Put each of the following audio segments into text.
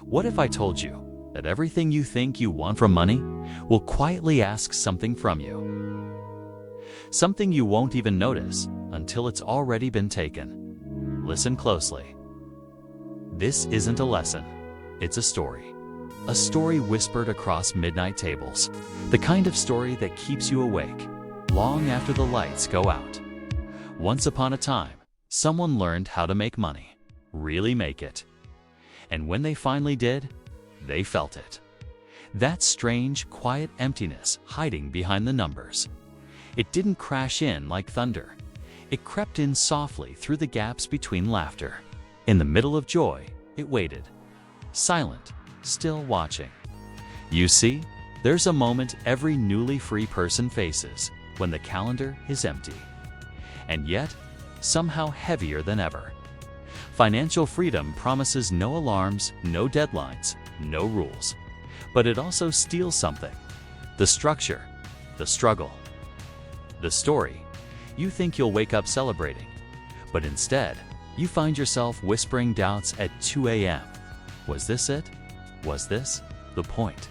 What if I told you that everything you think you want from money will quietly ask something from you? Something you won't even notice until it's already been taken. Listen closely. This isn't a lesson, it's a story. A story whispered across midnight tables. The kind of story that keeps you awake long after the lights go out. Once upon a time, someone learned how to make money, really make it. And when they finally did, they felt it. That strange, quiet emptiness hiding behind the numbers. It didn't crash in like thunder. It crept in softly through the gaps between laughter. In the middle of joy, it waited, silent, still watching. You see, there's a moment every newly free person faces when the calendar is empty. And yet, somehow heavier than ever. Financial freedom promises no alarms, no deadlines, no rules. But it also steals something. The structure, the struggle, the story. You think you'll wake up celebrating, but instead, you find yourself whispering doubts at 2 a.m. Was this it? Was this the point?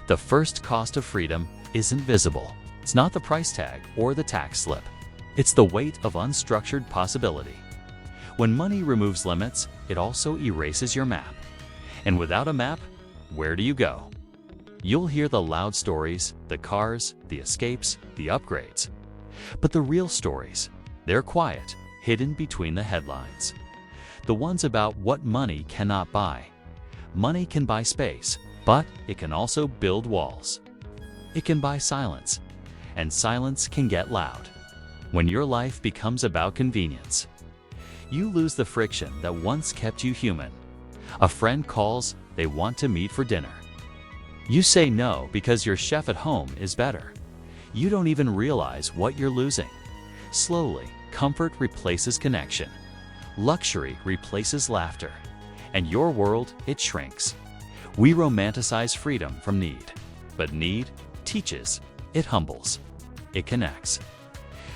The first cost of freedom isn't visible. It's not the price tag or the tax slip. It's the weight of unstructured possibility. When money removes limits, it also erases your map. And without a map, where do you go? You'll hear the loud stories, the cars, the escapes, the upgrades. But the real stories, they're quiet, hidden between the headlines. The ones about what money cannot buy. Money can buy space, but it can also build walls. It can buy silence, and silence can get loud. When your life becomes about convenience, you lose the friction that once kept you human. A friend calls, they want to meet for dinner. You say no because your chef at home is better. You don't even realize what you're losing. Slowly, comfort replaces connection. Luxury replaces laughter. And your world, it shrinks. We romanticize freedom from need. But need teaches, it humbles, it connects.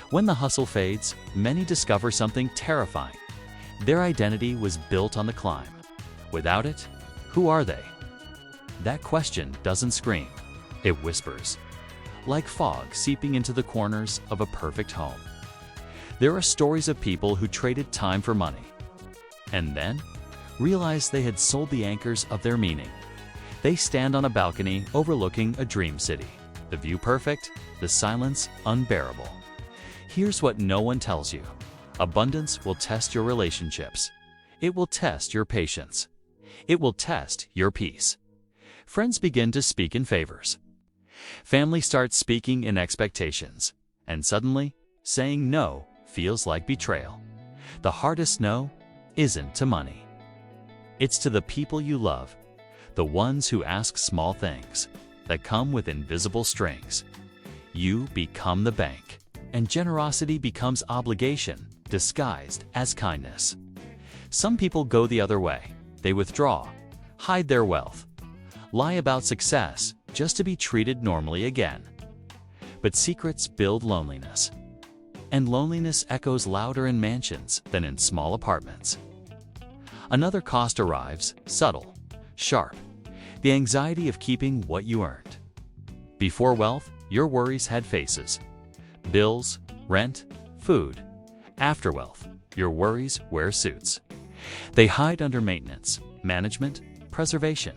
When the hustle fades, many discover something terrifying. Their identity was built on the climb. Without it, who are they? That question doesn't scream, it whispers, like fog seeping into the corners of a perfect home. There are stories of people who traded time for money, and then realized they had sold the anchors of their meaning. They stand on a balcony overlooking a dream city. The view perfect, the silence unbearable. Here's what no one tells you. Abundance will test your relationships. It will test your patience. It will test your peace. Friends begin to speak in favors. Family starts speaking in expectations. And suddenly, saying no feels like betrayal. The hardest no isn't to money. It's to the people you love, the ones who ask small things that come with invisible strings. You become the bank, and generosity becomes obligation disguised as kindness. Some people go the other way. They withdraw, hide their wealth, lie about success just to be treated normally again. But secrets build loneliness, and loneliness echoes louder in mansions than in small apartments. Another cost arrives, subtle, sharp, the anxiety of keeping what you earned. Before wealth, your worries had faces: bills, rent, food. After wealth, your worries wear suits. They hide under maintenance, management, preservation.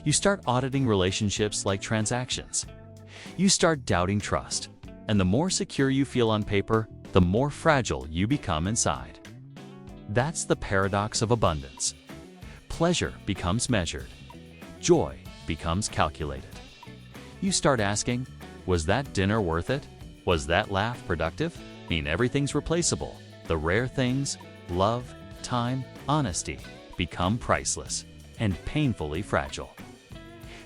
You start auditing relationships like transactions. You start doubting trust. And the more secure you feel on paper, the more fragile you become inside. That's the paradox of abundance. Pleasure becomes measured. Joy becomes calculated. You start asking, was that dinner worth it? Was that laugh productive? Everything's replaceable. The rare things, love, time, honesty, become priceless and painfully fragile.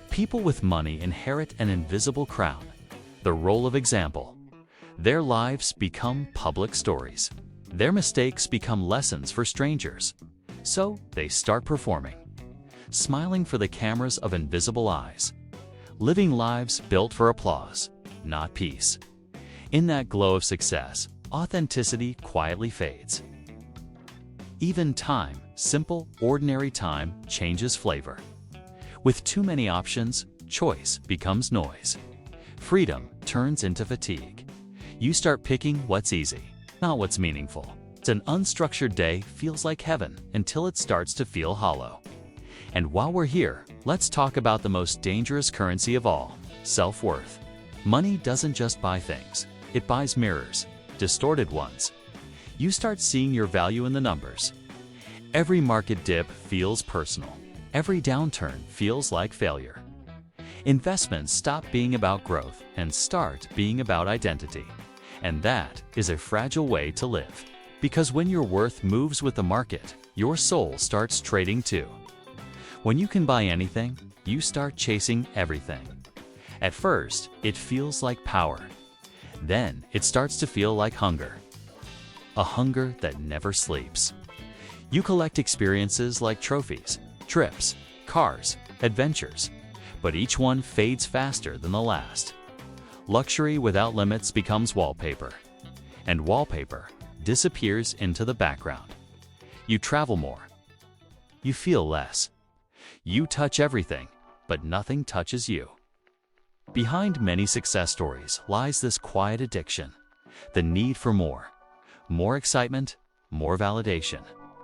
People with money inherit an invisible crown, the role of example. Their lives become public stories. Their mistakes become lessons for strangers. So they start performing, smiling for the cameras of invisible eyes, living lives built for applause, not peace. In that glow of success, authenticity quietly fades. Even time, simple, ordinary time, changes flavor. With too many options, choice becomes noise. Freedom turns into fatigue. You start picking what's easy, not what's meaningful. An unstructured day feels like heaven until it starts to feel hollow. And while we're here, let's talk about the most dangerous currency of all, self-worth. Money doesn't just buy things, it buys mirrors, distorted ones. You start seeing your value in the numbers. Every market dip feels personal. Every downturn feels like failure. Investments stop being about growth and start being about identity. And that is a fragile way to live. Because when your worth moves with the market, your soul starts trading too. When you can buy anything, you start chasing everything. At first, it feels like power. Then it starts to feel like hunger. A hunger that never sleeps. You collect experiences like trophies, trips, cars, adventures, but each one fades faster than the last. Luxury without limits becomes wallpaper, and wallpaper disappears into the background. You travel more. You feel less. You touch everything, but nothing touches you. Behind many success stories lies this quiet addiction, the need for more. More excitement, more validation,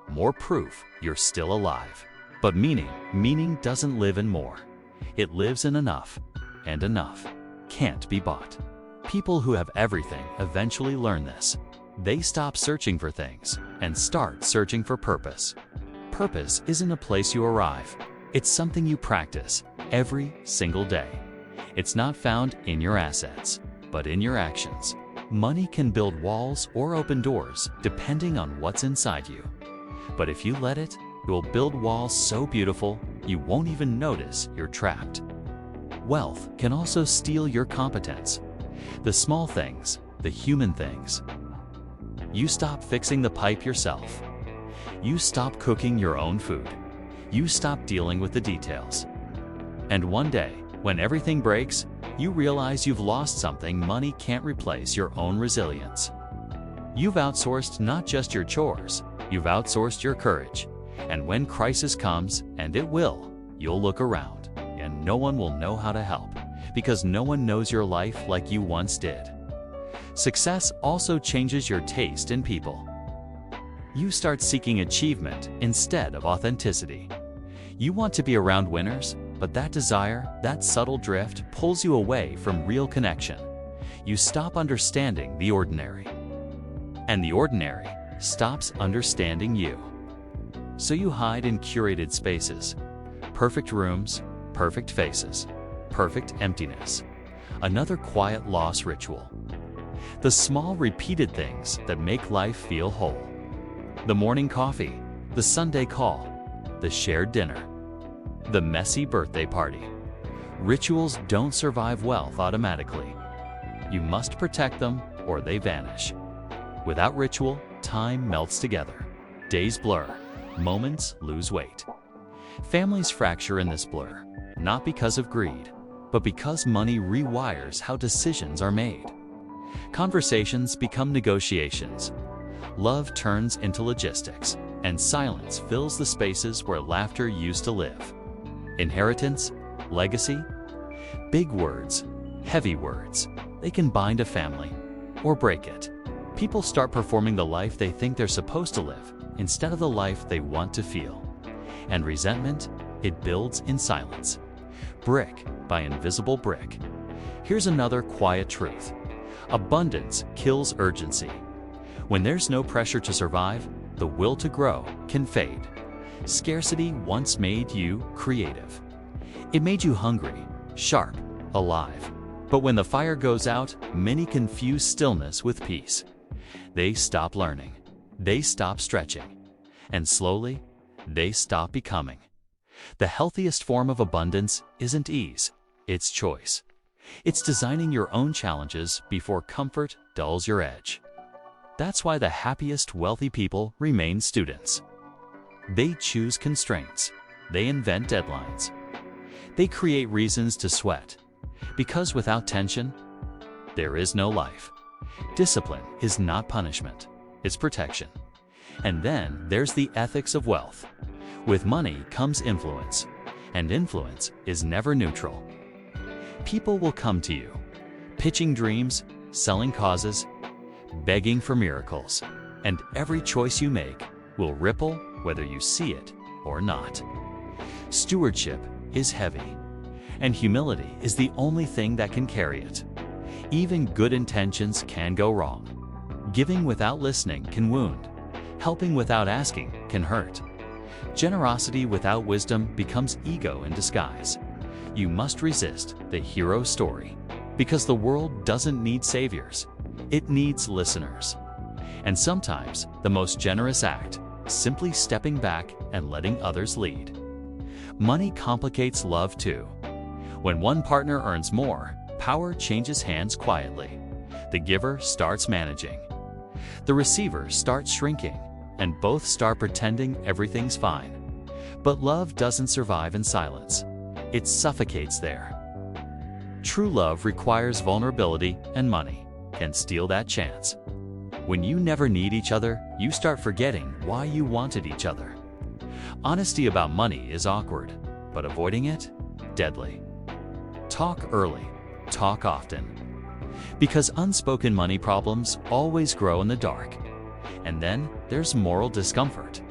more proof you're still alive. But meaning doesn't live in more. It lives in enough, and enough can't be bought. People who have everything eventually learn this. They stop searching for things and start searching for purpose. Purpose isn't a place you arrive. It's something you practice every single day. It's not found in your assets, but in your actions. Money can build walls or open doors depending on what's inside you. But if you let it, it will build walls so beautiful you won't even notice you're trapped. Wealth can also steal your competence. The small things, the human things. You stop fixing the pipe yourself. You stop cooking your own food. You stop dealing with the details. And one day, when everything breaks, you realize you've lost something money can't replace: your own resilience. You've outsourced not just your chores, you've outsourced your courage. And when crisis comes, and it will, you'll look around, and no one will know how to help, because no one knows your life like you once did. Success also changes your taste in people. You start seeking achievement instead of authenticity. You want to be around winners, but that desire, that subtle drift, pulls you away from real connection. You stop understanding the ordinary. And the ordinary stops understanding you. So you hide in curated spaces. Perfect rooms, perfect faces, perfect emptiness. Another quiet loss ritual. The small repeated things that make life feel whole. The morning coffee, the Sunday call, the shared dinner, the messy birthday party. Rituals don't survive wealth automatically. You must protect them or they vanish. Without ritual, time melts together. Days blur, moments lose weight. Families fracture in this blur, not because of greed, but because money rewires how decisions are made. Conversations become negotiations. Love turns into logistics, and silence fills the spaces where laughter used to live. Inheritance, legacy, big words, heavy words. They can bind a family or break it. People start performing the life they think they're supposed to live instead of the life they want to feel. And resentment, it builds in silence. Brick by invisible brick. Here's another quiet truth. Abundance kills urgency. When there's no pressure to survive, the will to grow can fade. Scarcity once made you creative. It made you hungry, sharp, alive. But when the fire goes out, many confuse stillness with peace. They stop learning. They stop stretching. And slowly, they stop becoming. The healthiest form of abundance isn't ease, it's choice. It's designing your own challenges before comfort dulls your edge. That's why the happiest wealthy people remain students. They choose constraints. They invent deadlines. They create reasons to sweat. Because without tension, there is no life. Discipline is not punishment, it's protection. And then there's the ethics of wealth. With money comes influence. and influence is never neutral. People will come to you, pitching dreams, selling causes, begging for miracles, and every choice you make will ripple whether you see it or not. Stewardship is heavy, and humility is the only thing that can carry it. Even good intentions can go wrong. Giving without listening can wound. Helping without asking can hurt. Generosity without wisdom becomes ego in disguise. You must resist the hero story, because the world doesn't need saviors. It needs listeners. And sometimes the most generous act is simply stepping back and letting others lead. Money complicates love too. When one partner earns more, power changes hands quietly. The giver starts managing. The receiver starts shrinking, and both start pretending everything's fine. But love doesn't survive in silence. It suffocates there. True love requires vulnerability, and money can steal that chance. When you never need each other, you start forgetting why you wanted each other. Honesty about money is awkward, but avoiding it, deadly. Talk early, talk often. Because unspoken money problems always grow in the dark. And then there's moral discomfort.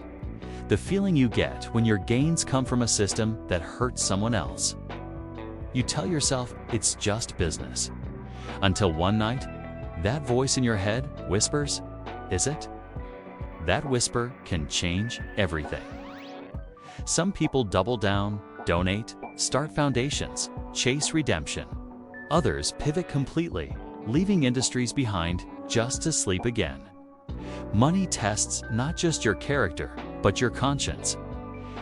The feeling you get when your gains come from a system that hurts someone else. You tell yourself it's just business. Until one night, that voice in your head whispers, "Is it?" That whisper can change everything. Some people double down, donate, start foundations, chase redemption. Others pivot completely, leaving industries behind just to sleep again. Money tests not just your character, but your conscience.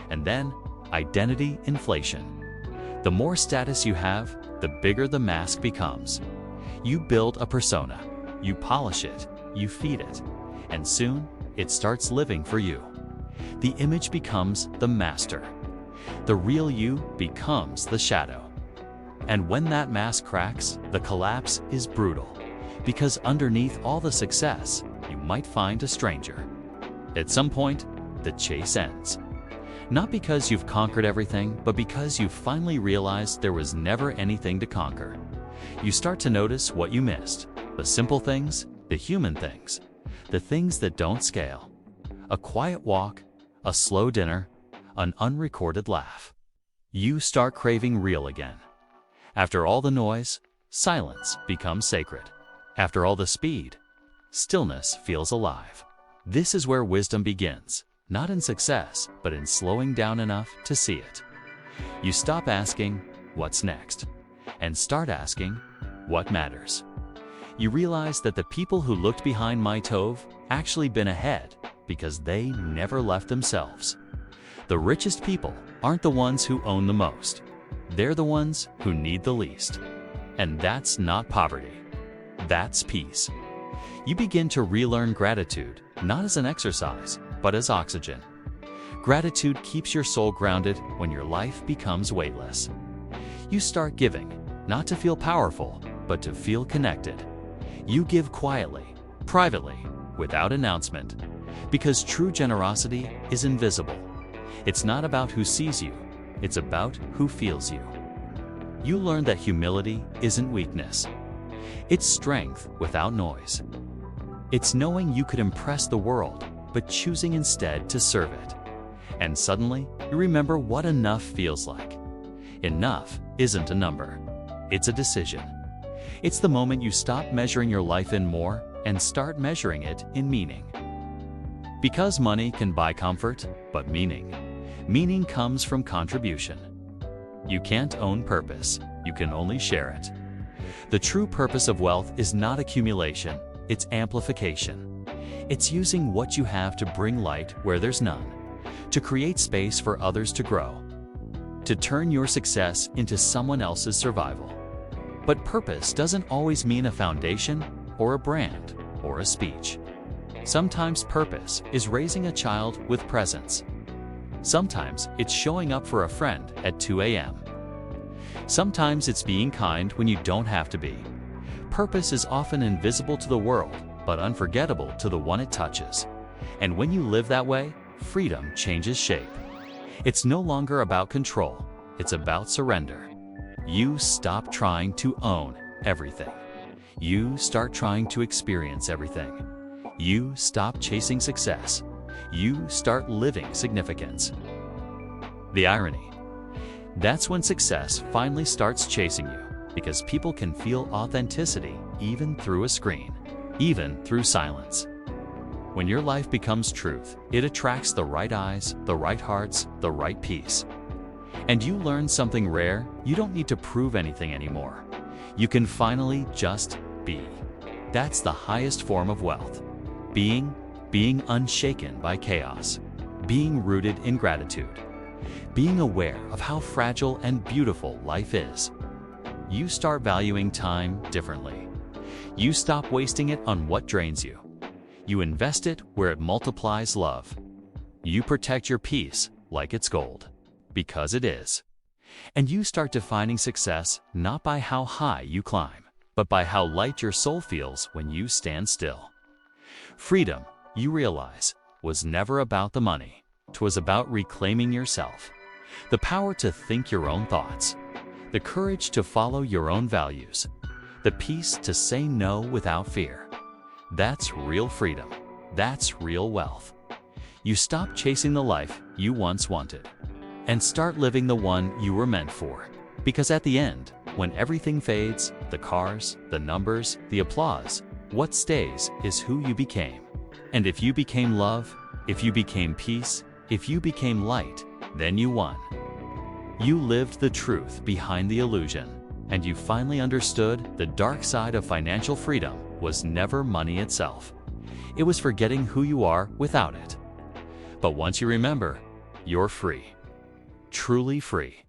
And then, identity inflation. The more status you have, the bigger the mask becomes. You build a persona, you polish it, you feed it, and soon it starts living for you. The image becomes the master. The real you becomes the shadow. And when that mask cracks, the collapse is brutal, because underneath all the success, you might find a stranger. At some point, the chase ends. Not because you've conquered everything, but because you've finally realized there was never anything to conquer. You start to notice what you missed, the simple things, the human things, the things that don't scale. A quiet walk, a slow dinner, an unrecorded laugh. You start craving real again. After all the noise, silence becomes sacred. After all the speed, stillness feels alive. This is where wisdom begins, not in success, but in slowing down enough to see it. You stop asking, "What's next?" and start asking, "What matters?" You realize that the people who looked behind Mai Tove actually been ahead because they never left themselves. The richest people aren't the ones who own the most. They're the ones who need the least. And that's not poverty. That's peace. You begin to relearn gratitude, not as an exercise, but as oxygen. Gratitude keeps your soul grounded when your life becomes weightless. You start giving, not to feel powerful, but to feel connected. You give quietly, privately, without announcement, because true generosity is invisible. It's not about who sees you, it's about who feels you. You learn that humility isn't weakness. It's strength without noise. It's knowing you could impress the world, but choosing instead to serve it. And suddenly, you remember what enough feels like. Enough isn't a number. It's a decision. It's the moment you stop measuring your life in more and start measuring it in meaning. Because money can buy comfort, but meaning comes from contribution. You can't own purpose, you can only share it. The true purpose of wealth is not accumulation, it's amplification. It's using what you have to bring light where there's none, to create space for others to grow, to turn your success into someone else's survival. But purpose doesn't always mean a foundation or a brand or a speech. Sometimes purpose is raising a child with presence. Sometimes it's showing up for a friend at 2 a.m. Sometimes it's being kind when you don't have to be. Purpose is often invisible to the world, but unforgettable to the one it touches. And when you live that way, freedom changes shape. It's no longer about control. it's about surrender. You stop trying to own everything. You start trying to experience everything. You stop chasing success. You start living significance. The irony. That's when success finally starts chasing you, because people can feel authenticity even through a screen, even through silence. When your life becomes truth, it attracts the right eyes, the right hearts, the right peace. And you learn something rare. You don't need to prove anything anymore. You can finally just be. That's the highest form of wealth. Being unshaken by chaos. Being rooted in gratitude. Being aware of how fragile and beautiful life is. You start valuing time differently. You stop wasting it on what drains you. You invest it where it multiplies love. You protect your peace like it's gold, because it is. And you start defining success not by how high you climb, but by how light your soul feels when you stand still. Freedom, you realize, was never about the money. 'Twas about reclaiming yourself. The power to think your own thoughts. The courage to follow your own values. The peace to say no without fear. That's real freedom. That's real wealth. You stop chasing the life you once wanted and start living the one you were meant for. Because at the end, when everything fades, the cars, the numbers, the applause, what stays is who you became. And if you became love, if you became peace, if you became light, then you won. You lived the truth behind the illusion, and you finally understood the dark side of financial freedom was never money itself. It was forgetting who you are without it. But once you remember, you're free. Truly free.